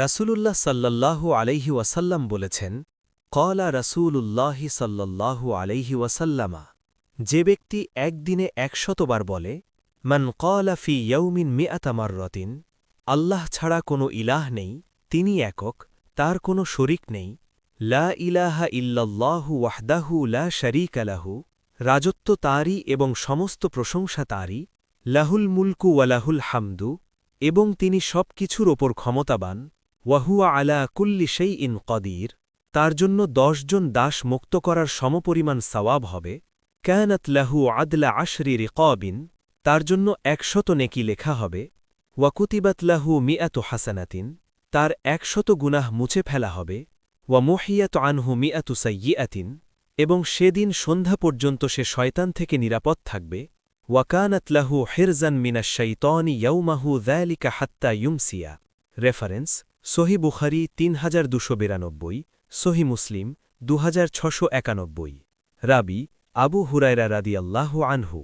রাসূলুল্লাহ সাল্লাল্লাহু আলাইহি ওয়াসাল্লাম বলেছেন, ক্বালা রাসূলুল্লাহি সাল্লাল্লাহু আলাইহি ওয়াসাল্লামা, যে ব্যক্তি একদিনে ১০০ বার বলে, মান ক্বালা ফি ইয়াউমিন মিআতা মাররাতিন, আল্লাহ ছাড়া কোনো ইলাহ নেই, তিনি একক, তার কোনো শরিক নেই, লা ইলাহা ইল্লাল্লাহু ওয়াহদাহু লা শারীকা লাহু, রাজত্ব তাঁরই এবং সমস্ত প্রশংসা তাঁরই, লাহুল মুলকু ওয়া লাহুল হামদু, এবং তিনি সব কিছুর ওপর ক্ষমতাবান, ওয়াহুয়া আলা কুল্লি শাইইন কদির, তার জন্য ১০ জন দাস মুক্ত করার সমপরিমাণ সওয়াব হবে, কানাত লাহু আদলা আশরি রিকাবিন, তার জন্য ১০০ নেকি লেখা হবে, ওয়াকুতিবাত লাহু মিআতু হাসানাতিন, তার ১০০ গুনাহ মুছে ফেলা হবে, ওয়া মুহিয়াত আনহু মিআতু সাইয়্যিআতিন, এবং সেদিন সন্ধ্যা পর্যন্ত সে শয়তান থেকে নিরাপদ থাকবে, ওয়াকানাত লাহু হিরজান মিনাশ শাইতানি ইয়াউমাহু যালিকা হাত্তা ইউমসিয়া। রেফারেন্স: সহি বুখারী ৩২৯২, সহি মুসলিম ২৬৯১। রাবি: আবু হুরায়রা রাদিয়াল্লাহু আনহু।